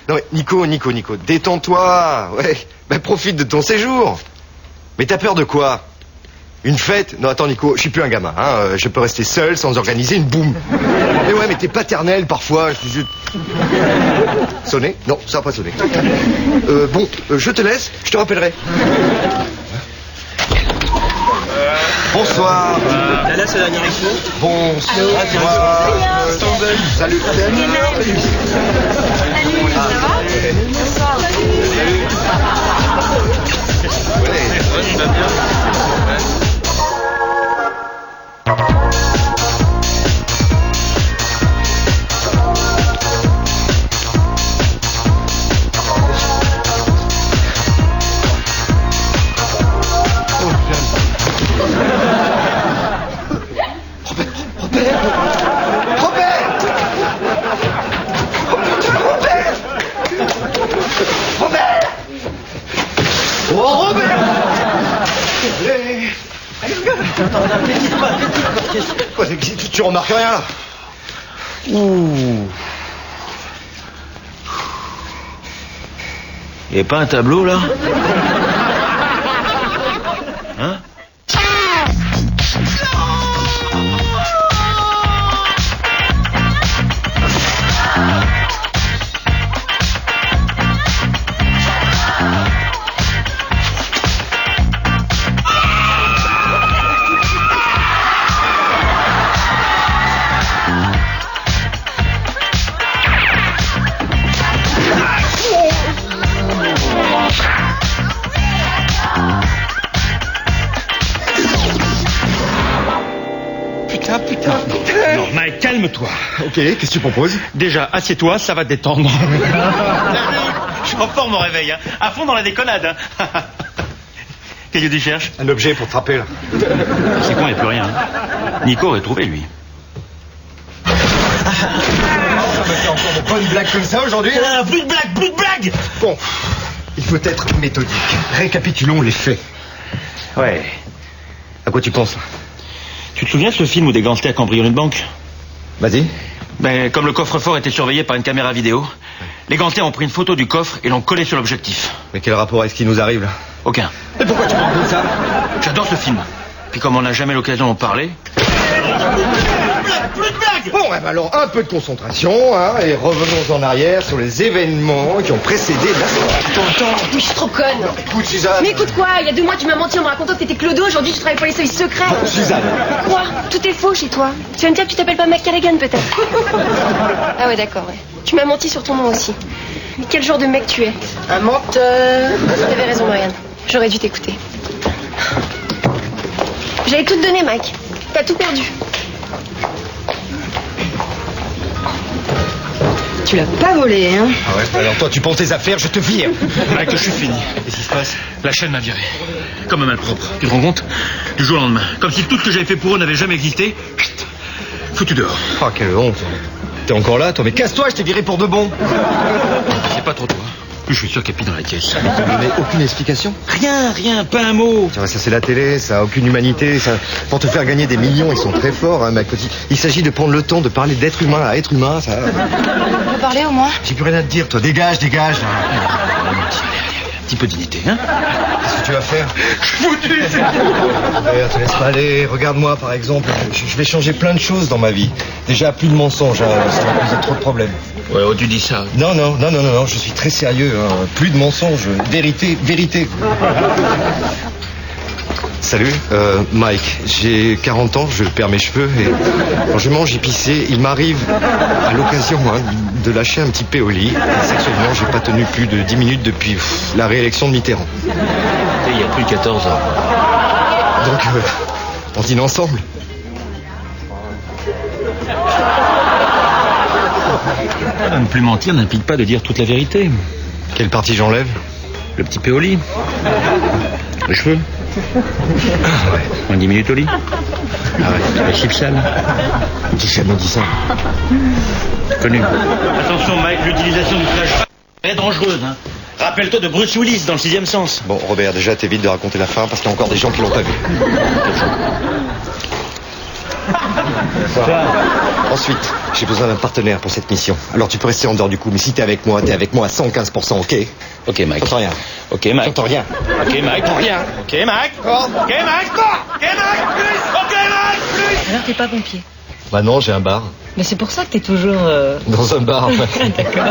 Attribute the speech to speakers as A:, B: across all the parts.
A: Non mais Nico, détends-toi. Ouais, bah profite de ton séjour. Mais t'as peur de quoi? Une fête? Non attends Nico, je suis plus un gamin, hein. Je peux rester seul sans organiser une boum. Mais ouais, mais t'es paternel parfois. Sonné? Non, ça n'a pas sonné. Bon, je te laisse, je te rappellerai. Bonsoir.
B: Là, c'est la dernière info.
A: Bonsoir. Salut.
C: Salut, ça va? Bonsoir.
B: Ouais, tu vas bien.
A: Quoi, tu remarques rien là?
B: Ouh. Y a pas un tableau là? Hein?
D: Non, Mike, calme-toi.
A: Ok, qu'est-ce que tu proposes?
D: Déjà, assieds-toi, ça va te détendre. Je suis en forme au réveil, hein. À fond dans la déconnade. Hein. Qu'est-ce que tu cherches?
A: Un objet pour te frapper là.
D: C'est con, il n'y a plus rien. Hein. Nico aurait trouvé, lui.
A: Ça me fait encore de bonnes blagues comme ça aujourd'hui?
D: Plus de blagues.
A: Bon, il faut être méthodique. Récapitulons les faits. Ouais. À quoi tu penses là?
D: Tu te souviens de ce film où des gangsters cambriolent une banque?
A: Vas-y.
D: Ben, comme le coffre-fort était surveillé par une caméra vidéo, les gangsters ont pris une photo du coffre et l'ont collé sur l'objectif.
A: Mais quel rapport avec ce qui nous arrive là?
D: Aucun.
A: Mais pourquoi tu parles de ça?
D: J'adore ce film. Puis comme on n'a jamais l'occasion d'en parler... Plus de blagues.
A: Bon, alors un peu de concentration, hein, et revenons en arrière sur les événements qui ont précédé la soirée.
C: Oui, je suis trop conne.
A: Écoute, Suzanne.
C: Mais écoute quoi, il y a 2 mois tu m'as menti en me racontant que t'étais Clodo, aujourd'hui tu travailles pour les services secrets.
A: Bon, Suzanne.
C: Quoi? Tout est faux chez toi. Tu vas me dire que tu t'appelles pas McCarrigan peut-être? Ah ouais d'accord, ouais. Tu m'as menti sur ton nom aussi. Mais quel genre de mec tu es? Un menteur. T'avais raison Marianne, j'aurais dû t'écouter. J'allais tout te donner Mike, t'as tout perdu. Tu l'as pas volé, hein?
A: Ah ouais? Alors toi, tu prends tes affaires, je te vire.
D: Mec, je suis fini.
A: Qu'est-ce qui se passe?
D: La chaîne m'a viré. Comme un malpropre. Tu te rends compte? Du jour au lendemain. Comme si tout ce que j'avais fait pour eux n'avait jamais existé. Foutu dehors.
A: Oh, quelle honte. T'es encore là, toi? Mais casse-toi, je t'ai viré pour de bon.
D: C'est pas trop toi. Je suis sûr qu'il y a pis dans la caisse.
A: Tu n'as aucune explication?
D: Rien, pas un mot.
A: Tu vois, ça c'est la télé, ça a aucune humanité. Ça... Pour te faire gagner des millions, ils sont très forts, hein, mais à côté, il s'agit de prendre le temps de parler d'être humain à être humain, ça...
C: On peut parler au moins?
A: J'ai plus rien à te dire, toi, dégage.
D: Un petit peu d'unité, hein?
A: Qu'est-ce que tu vas faire? D'ailleurs, te laisse pas aller. Regarde-moi, par exemple. Je vais changer plein de choses dans ma vie. Déjà, plus de mensonges, hein, ça va poser trop de problèmes.
D: Ouais, oh, tu dis ça.
A: Non, je suis très sérieux. Hein. Plus de mensonges. Vérité. Salut, Mike. J'ai 40 ans, je perds mes cheveux et quand je mange épicé, il m'arrive à l'occasion de lâcher un petit péoli. Et sexuellement, j'ai pas tenu plus de 10 minutes depuis la réélection de Mitterrand.
D: Et il y a plus de 14 ans.
A: Donc, on dîne ensemble.
D: Ne plus mentir n'implique pas de dire toute la vérité.
A: Quelle partie j'enlève?
D: Le petit péoli. Les cheveux.
A: Ouais.
D: Moins 10 minutes au lit.
A: Ah ouais.
D: Les chips sales.
A: Qui jamais dit ça?
D: Connu. Attention Mike, l'utilisation du flash est dangereuse, hein. Rappelle-toi de Bruce Willis dans le 6e sens.
A: Bon, Robert, déjà t'évites de raconter la fin parce qu'il y a encore des gens qui l'ont pas vu. Ensuite, j'ai besoin d'un partenaire pour cette mission. Alors tu peux rester en dehors du coup, mais si t'es avec moi à 115%, ok?
B: Ok, Mike.
A: J'entends rien.
B: Ok, Mike.
A: J'entends rien.
B: Ok, Mike.
A: J'entends rien.
D: Ok, Mike. Ok, Mike. Ok, Mike. Plus. Ok, Mike. Plus.
E: Alors t'es pas pompier.
A: Bah non, j'ai un bar.
E: Mais c'est pour ça que t'es toujours...
A: Dans un bar.
E: D'accord.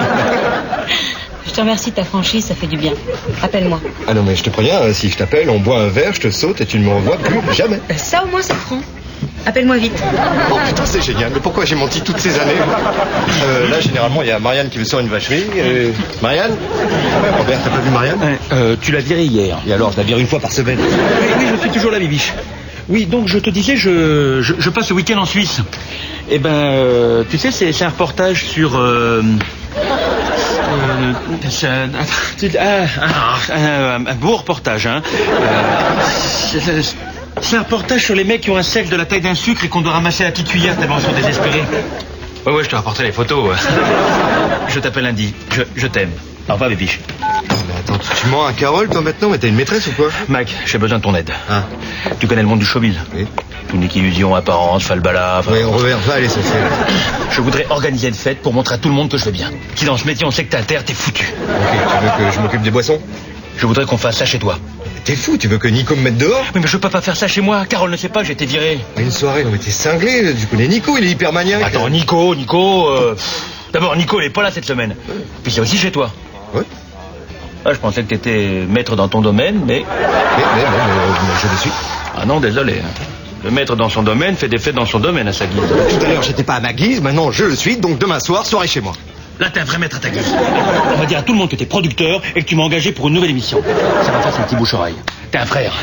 E: Je te remercie de ta franchise, ça fait du bien. Appelle-moi.
A: Ah non mais je te préviens, si je t'appelle, on boit un verre, je te saute et tu ne me revois plus jamais.
E: Ça au moins c'est franc. Appelle-moi vite.
A: Oh putain c'est génial, mais pourquoi j'ai menti toutes ces années? Là généralement il y a Marianne qui me sort une vacherie. Marianne? Robert, t'as pas vu Marianne?
B: Tu l'as viré hier.
A: Et alors, je la vire une fois par semaine.
B: Oui, je suis toujours la bibiche. Oui, donc je te disais, je passe le week-end en Suisse. Eh ben, tu sais, c'est un reportage sur... un beau reportage, hein. C'est un reportage sur les mecs qui ont un sexe de la taille d'un sucre et qu'on doit ramasser à la petite cuillère tellement ils sont désespérés. Ouais, je te rapporterai les photos. Je t'appelle lundi. Je t'aime. Au revoir, bibiche.
A: Mais attends, tu mens à Carole toi maintenant? Mais t'as une maîtresse ou quoi?
B: Mac, j'ai besoin de ton aide.
A: Ah.
B: Tu connais le monde du showbiz?
A: Oui.
B: Unique illusion, apparence, falbala... Enfin...
A: Oui, Robert, va aller s'asseoir.
B: Je voudrais organiser une fête pour montrer à tout le monde que je vais bien. Si dans ce métier on sait que t'es à terre, t'es foutu.
A: Ok, tu veux que je m'occupe des boissons?
B: Je voudrais qu'on fasse ça chez toi.
A: T'es fou, tu veux que Nico me mette dehors?
B: Mais je peux pas faire ça chez moi. Carole ne sait pas, j'ai été viré.
A: Une soirée, non mais t'es cinglé, tu connais Nico, il est hyper maniaque.
B: Attends, Nico... D'abord, Nico, il est pas là cette semaine. Puis c'est aussi chez toi.
A: Ouais.
B: Ah, je pensais que t'étais maître dans ton domaine, mais...
A: Mais je le suis.
B: Ah non, désolé. Le maître dans son domaine fait des fêtes dans son domaine à sa guise.
A: Tout à l'heure, j'étais pas à ma guise, maintenant je le suis, donc demain soir, soirée chez moi.
B: Là, t'es un vrai maître à ta guise. On va dire à tout le monde que t'es producteur et que tu m'as engagé pour une nouvelle émission. Ça va faire son petit bouche-oreille. T'es un frère.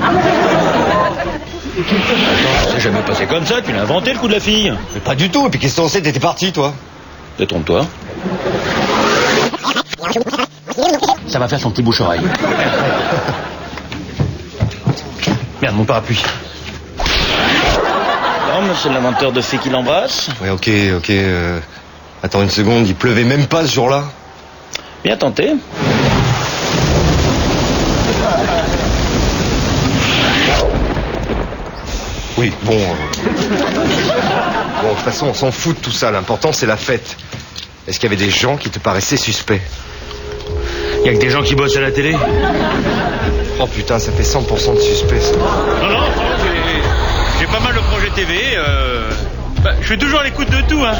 B: Attends, ça s'est jamais passé comme ça, tu l'as inventé le coup de la fille.
A: Mais pas du tout, et puis qu'est-ce que t'en sais, t'étais parti, toi?
B: Détrompe-toi. Ça va faire son petit bouche-oreille. Merde, mon parapluie. Non, c'est l'inventeur de fées qui l'embrasse.
A: Ouais, ok. Attends une seconde, il pleuvait même pas ce jour-là.
B: Bien tenté.
A: Oui, bon... Bon, de toute façon, on s'en fout de tout ça, l'important c'est la fête. Est-ce qu'il y avait des gens qui te paraissaient suspects?
B: Y a que des gens qui bossent à la télé.
A: Oh putain, ça fait 100% de suspect, ça.
D: Non, j'ai pas mal de projets TV. Je suis toujours à l'écoute de tout, hein.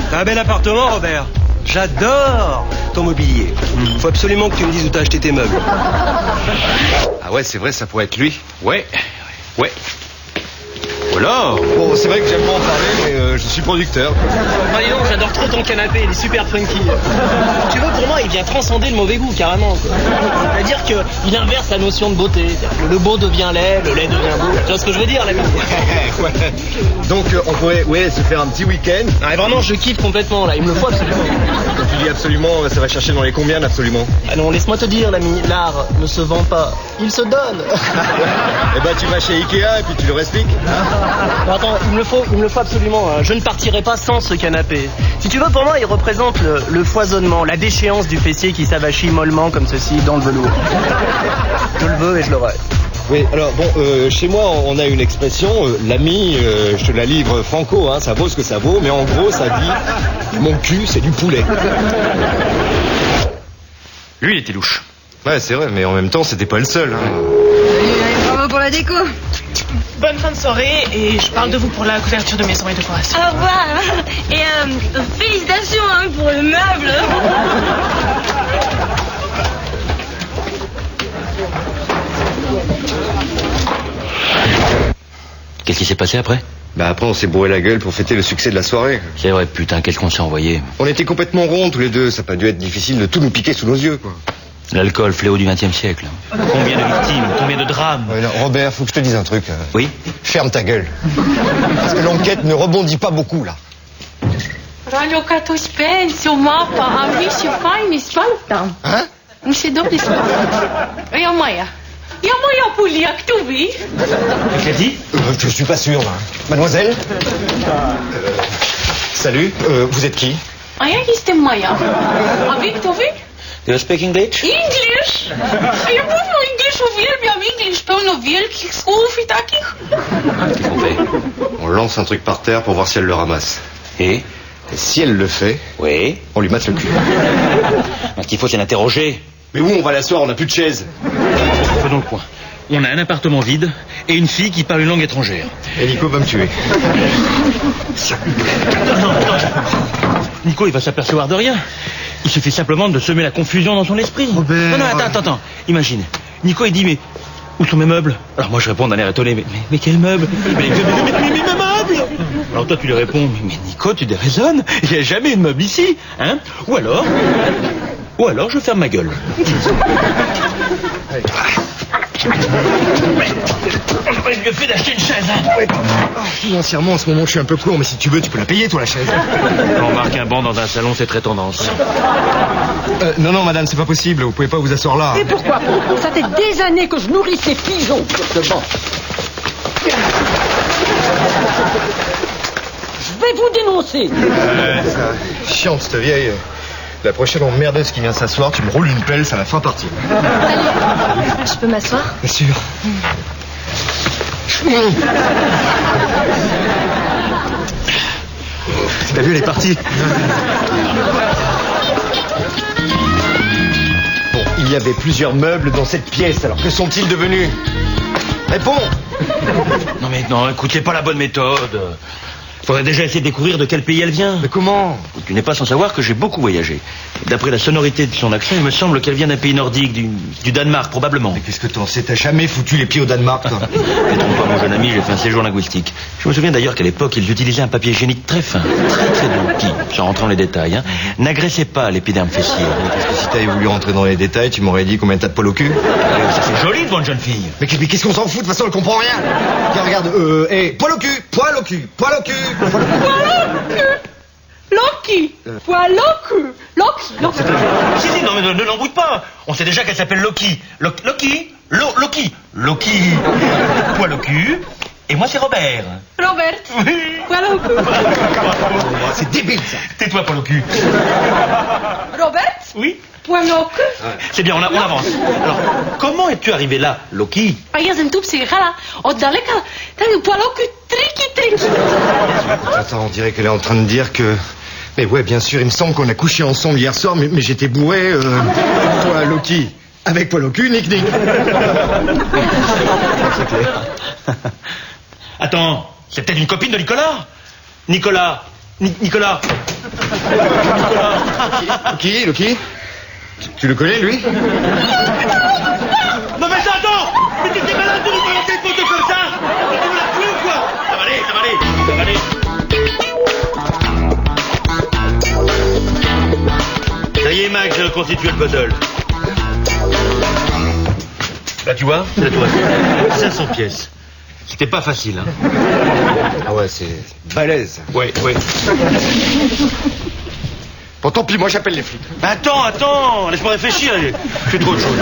F: T'as un bel appartement, Robert. J'adore ton mobilier. Faut absolument que tu me dises où t'as acheté tes meubles.
A: Ah ouais, c'est vrai, ça pourrait être lui.
B: Ouais. Voilà.
A: Bon, c'est vrai que j'aime pas en parler, mais je suis producteur.
G: Ah, dis donc, j'adore trop ton canapé, il est super funky. Tu vois, pour moi, il vient transcender le mauvais goût, carrément. Quoi. C'est-à-dire qu'il inverse la notion de beauté. Le beau devient laid, le lait devient beau. Tu vois ce que je veux dire, l'ami?
A: Ouais. Donc, on pourrait, se faire un petit week-end.
G: Ah, et vraiment, je kiffe complètement, là. Il me le faut absolument.
A: Quand tu dis absolument, ça va chercher dans les combien, absolument?
G: Ah non, laisse-moi te dire, l'ami, l'art ne se vend pas. Il se donne.
A: Eh ben, tu vas chez Ikea et puis tu le expliques.
G: Non, attends, il me le faut absolument. Hein. Je ne partirai pas sans ce canapé. Si tu veux, pour moi, il représente le foisonnement, la déchéance du fessier qui s'avachit mollement comme ceci dans le velours. Je le veux et je l'aurai.
A: Oui, alors bon, chez moi, on a une expression, l'ami, je te la livre franco, hein, ça vaut ce que ça vaut, mais en gros, ça dit, mon cul, c'est du poulet.
B: Lui, il était louche.
A: Ouais, c'est vrai, mais en même temps, c'était pas le seul. Hein.
E: Bravo pour la déco.
H: Bonne fin de soirée et je parle de vous pour la couverture de maison et de décoration.
E: Au revoir. Et félicitations pour le meuble.
B: Qu'est-ce qui s'est passé après?
A: Bah après, on s'est bourré la gueule pour fêter le succès de la soirée.
B: C'est vrai, putain, quel con s'est envoyé.
A: On était complètement ronds tous les deux, ça n'a pas dû être difficile de tout nous piquer sous nos yeux, quoi.
B: L'alcool, fléau du XXe siècle. Combien de victimes, combien de drames.
A: Ouais, non, Robert, faut que je te dise un truc.
B: Oui?
A: Ferme ta gueule. Parce que l'enquête ne rebondit pas beaucoup, là.
H: Raliocato spensio mappa amici fajni spaltam.
A: Hein?
H: Mi se dobri spaltam. Ja moja Pouliac, tu vis?
B: Tu l'as dit?
A: Je suis pas sûr, là. Mademoiselle? Salut, vous êtes qui?
H: Aia este Maia. A Victor?
B: Do you speak English?
H: English? Eu nu English też uwielbiam English, pełno wielkich słów i takich.
A: Qu'est-ce qu'on fait? On lance un truc par terre pour voir si elle le ramasse.
B: Et
A: Si elle le fait,
B: oui.
A: on lui mate le cul.
B: Ce qu'il faut, c'est l'interroger.
A: Mais où on va l'asseoir? On n'a plus de chaise.
B: Prenons le point. On a un appartement vide et une fille qui parle une langue étrangère.
A: Et Nico va me tuer.
B: Non. Nico, il va s'apercevoir de rien. Il suffit simplement de semer la confusion dans son esprit.
A: Robert.
B: Non, attends. Imagine. Nico, il dit, mais où sont mes meubles? Alors moi, je réponds d'un air étonné, mais quels meubles? Mais mes meubles! Alors toi, tu lui réponds, mais Nico, tu déraisonnes. Il n'y a jamais de meubles ici, hein? Ou alors, je ferme ma gueule. On aurait mieux fait d'acheter une chaise, hein?
A: Financièrement, en ce moment, je suis un peu court, mais si tu veux, tu peux la payer, toi, la chaise.
B: On marque un banc dans un salon, c'est très tendance.
A: Non, madame, c'est pas possible. Vous pouvez pas vous asseoir là.
I: Et pourquoi? Ça fait des années que je nourris ces pigeons sur ce banc. Je vais vous dénoncer.
A: Chiante, cette vieille. La prochaine emmerdeuse qui vient s'asseoir, tu me roules une pelle, ça la fin partie.
C: Salut. Je peux m'asseoir?
A: Bien sûr. T'as vu, elle est partie. Bon, il y avait plusieurs meubles dans cette pièce, alors que sont-ils devenus? Réponds.
B: Non, écoute, c'est pas la bonne méthode. Faudrait déjà essayer de découvrir de quel pays elle vient.
A: Mais comment?
B: Tu n'es pas sans savoir que j'ai beaucoup voyagé. D'après la sonorité de son accent, il me semble qu'elle vient d'un pays nordique, du Danemark, probablement.
A: Mais qu'est-ce que t'en sais? T'as jamais foutu les pieds au Danemark, toi?
B: Ne trompe pas, mon jeune ami, j'ai fait un séjour linguistique. Je me souviens d'ailleurs qu'à l'époque, ils utilisaient un papier hygiénique très fin, très doux, qui, sans rentrer dans les détails, n'agressait pas l'épiderme fessier.
A: Parce que si t'avais voulu rentrer dans les détails, tu m'aurais dit combien t'as de poils au cul.
B: Ça c'est joli devant une jeune fille.
A: Mais qu'est-ce qu'on s'en fout? De toute façon, elle comprend rien. Tiens, regarde, poil au cul, poil au cul, poil au cul, poil au cul.
H: Loki. Poil au cul. Loki.
B: Si, non, mais ne l'embrouille pas. On sait déjà qu'elle s'appelle Loki. Loki. Poil au cul. Et moi, c'est Robert.
H: Robert.
B: Oui.
H: Poil au cul.
A: C'est débile, ça.
B: Tais-toi, poil au cul.
H: Robert.
B: Oui.
H: Poil au cul.
B: C'est bien, on avance. Alors, comment es-tu arrivé là, Loki?
H: A ja jestem tu przyjechała od daleka. Ten poil au cul triki.
A: Attends, on dirait qu'elle est en train de dire que... Mais ouais, bien sûr, il me semble qu'on a couché ensemble hier soir, mais j'étais bourré, toi, Loki. Avec poil au cul, nick. C'est clair.
B: Attends, c'est peut-être une copine de Nicolas. Nicolas.
A: Loki? Tu le connais, lui?
B: Non mais attends! Mais t'es malade de nous balancer une photo comme ça? Tu veux la tuer ou quoi? Ça va aller. Ça y est, Max, j'ai reconstitué le puzzle. Là, tu vois? C'est toi. 500 pièces. C'était pas facile, hein?
A: Ah ouais, c'est balèze.
B: Ouais.
A: Bon, tant pis, moi j'appelle les flics.
B: Attends, laisse-moi réfléchir, j'ai trop de choses.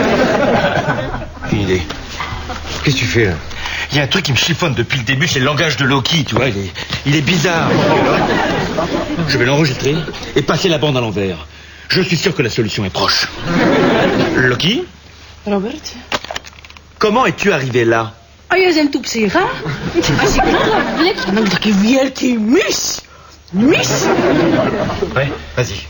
B: J'ai une idée.
A: Qu'est-ce que tu fais, là?
B: Il y a un truc qui me chiffonne depuis le début, c'est le langage de Loki, tu vois, il est bizarre. Je vais l'enregistrer et passer la bande à l'envers. Je suis sûr que la solution est proche. Loki?
H: Robert.
B: Comment es-tu arrivé là?
H: A ja jestem tu przyjechała. A się kradła w leki. Mam taki wielki miś.
A: Ouais, vas-y.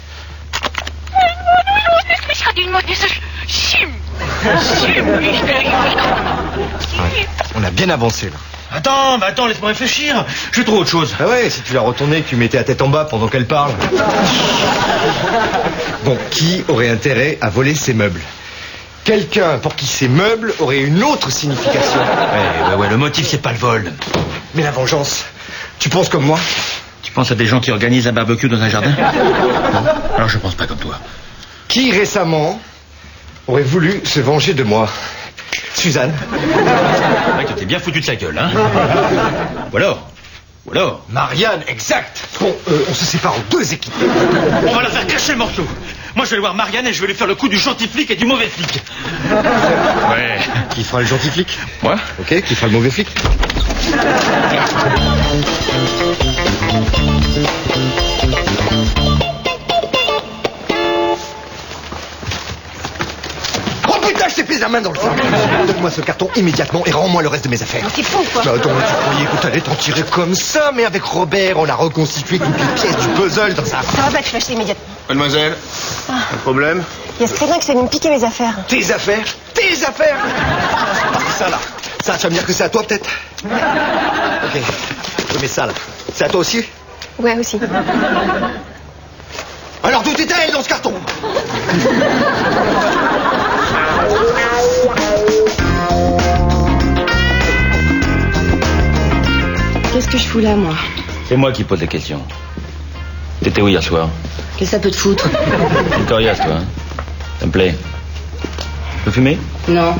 A: Ouais, on a bien avancé, là.
B: Attends, laisse-moi réfléchir. Je trouve autre chose.
A: Ah ouais, si tu la retournais et que tu mettais la tête en bas pendant qu'elle parle. Bon, qui aurait intérêt à voler ses meubles? Quelqu'un pour qui ces meubles auraient une autre signification.
B: Ouais, le motif, c'est pas le vol.
A: Mais la vengeance, tu penses comme moi?
B: Tu penses à des gens qui organisent un barbecue dans un jardin? Non, alors je pense pas comme toi.
A: Qui récemment aurait voulu se venger de moi? Suzanne.
B: Ouais, tu t'es bien foutu de sa gueule, hein? Ou alors?
A: Marianne, exact. Bon, on se sépare en 2 équipes.
B: On va la faire cacher le morceau. Moi, je vais aller voir Marianne et je vais lui faire le coup du gentil flic et du mauvais flic. Ouais.
A: Qui fera le gentil flic?
B: Moi?
A: Ok, qui fera le mauvais flic? putain, je t'ai fait la main dans le sac. Donne-moi ce carton immédiatement et rends-moi le reste de mes affaires.
C: Mais c'est fou, quoi.
A: Bah, attends, tu croyais que t'allais t'en tirer comme ça, mais avec Robert, on a reconstitué toutes les pièces du puzzle dans sa...
C: Ça va pas te fâcher immédiatement.
J: Mademoiselle, un problème?
C: Il y a très bien que ça vient me piquer mes affaires.
A: Tes affaires? Tes affaires? Ça, là. Ça, tu vas me dire que c'est à toi, peut-être? Ok. Oui, mais ça, là. C'est à toi aussi?
C: Ouais, aussi.
A: Alors, tout était elle dans ce carton.
E: Qu'est-ce que je fous là, moi?
B: C'est moi qui pose les questions. T'étais où hier soir?
E: Qu'est-ce que ça peut te foutre?
B: T'es une coriace, toi, hein? Ça me plaît. Tu veux fumer?
E: Non.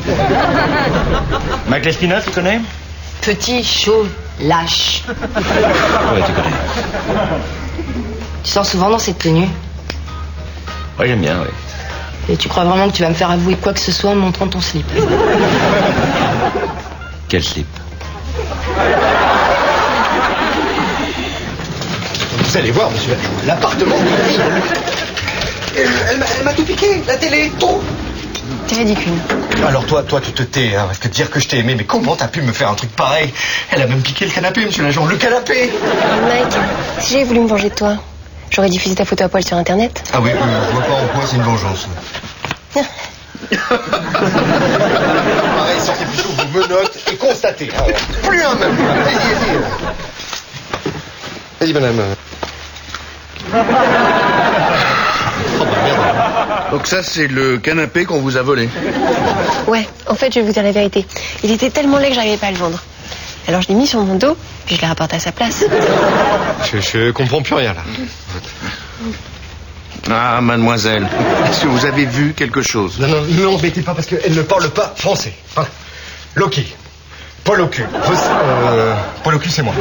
B: Mike Lespina, tu connais?
E: Petit, chaud, lâche.
B: Ouais, tu connais.
E: Tu sors souvent dans cette tenue?
B: Ouais, j'aime bien, ouais.
E: Et tu crois vraiment que tu vas me faire avouer quoi que ce soit en me montrant ton slip?
B: Quel slip?
A: Vous allez voir, monsieur, l'appartement de vie. Elle m'a tout piqué, la télé, tout.
C: T'es ridicule.
A: Alors toi, tu te tais, hein, parce que dire que je t'ai aimé, mais comment t'as pu me faire un truc pareil? Elle a même piqué le canapé, monsieur l'agent, le canapé.
C: Mike, si j'avais voulu me venger de toi, j'aurais diffusé ta photo à poil sur Internet.
A: Ah oui, je vois pas en quoi c'est une vengeance. Pareil, sortez plutôt vos menottes et constatez. Ah, plus un même. Vas-y. Vas-y, madame. Oh, bah, merde.
J: Donc ça, c'est le canapé qu'on vous a volé.
C: Ouais, en fait, je vais vous dire la vérité. Il était tellement laid que j'arrivais pas à le vendre. Alors je l'ai mis sur mon dos, puis je l'ai rapporté à sa place.
A: Je comprends plus rien, là.
J: Ah, mademoiselle, est-ce que vous avez vu quelque chose?
A: Non, ne l'embêtez pas parce qu'elle ne parle pas français. Hein. Loki. Paul au cul. Paul au cul, c'est moi.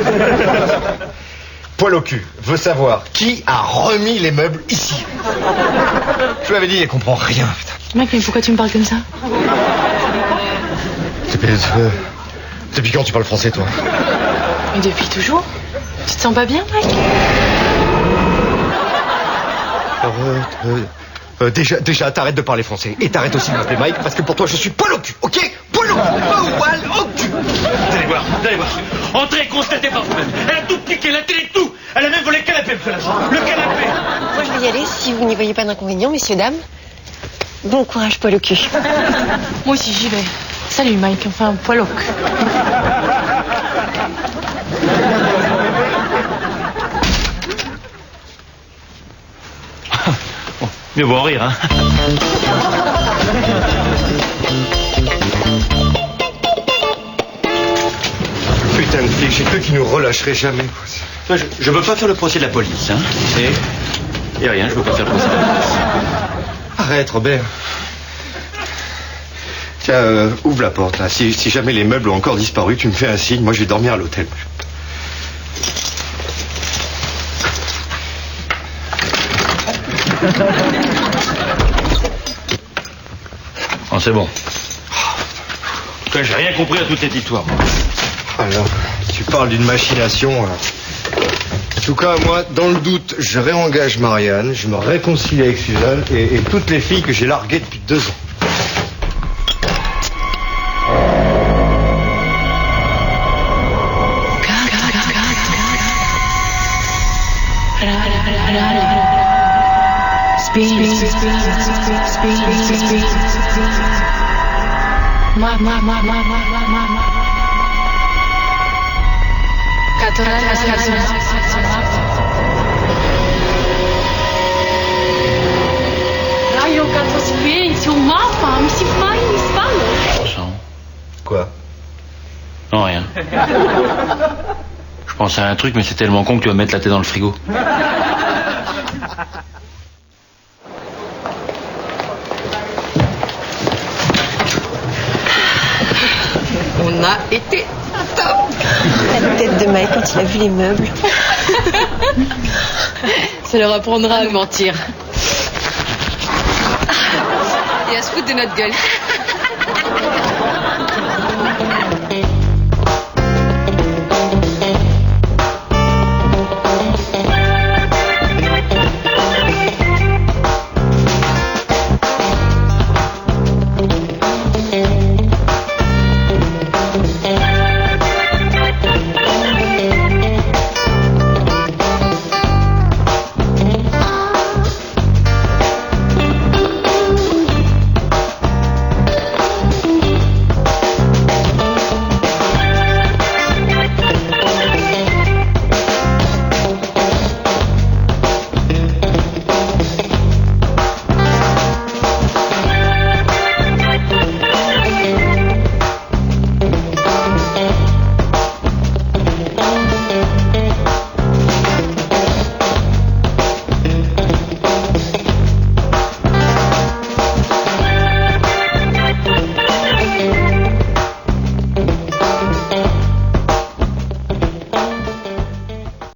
A: Paul au cul veut savoir qui a remis les meubles ici. Je l'avais dit, elle comprend rien. Putain.
H: Mec, mais pourquoi tu me parles comme ça?
A: Depuis quand tu parles français, toi?
H: Mais depuis toujours. Tu te sens pas bien, Mike?
A: Déjà, t'arrêtes de parler français. Et t'arrêtes aussi de m'appeler Mike, parce que pour toi, je suis Paul au cul, ok? Paul au cul, Paul au cul.
D: Vous allez voir. Entrez, constatez par vous-même. Elle a tout piqué, la télé, tout. Elle a même volé le canapé, monsieur l'agent. Le canapé.
C: Moi, je vais y aller si vous n'y voyez pas d'inconvénient, messieurs, dames. Bon courage, Paul au cul.
H: Moi aussi, j'y vais. Salut, Mike. Enfin, poil au cul.
D: Bon, mieux vaut en rire, hein.
A: Putain de flic, j'ai cru qu'ils nous relâcheraient jamais.
B: Je veux pas faire le procès de la police, hein. Et rien, je veux pas faire le procès de la police.
A: Arrête, Robert. Tiens, ouvre la porte, là. Si jamais les meubles ont encore disparu, tu me fais un signe. Moi, je vais dormir à l'hôtel.
B: Oh, c'est bon. Putain, j'ai rien compris à toute cette histoire.
A: Alors, tu parles d'une machination. En tout cas, moi, dans le doute, je réengage Marianne, je me réconcilie avec Suzanne et toutes les filles que j'ai larguées depuis 2 ans.
H: Io cazzo silenzio, mamma, mi si fai in spalle.
A: Quoi?
B: Non, rien. Je pense à un truc, mais c'est tellement con que tu vas mettre la tête dans le frigo.
I: On a été top.
C: La tête de Mike quand il a vu les meubles.
E: Ça leur apprendra à mentir. Et à se foutre de notre gueule.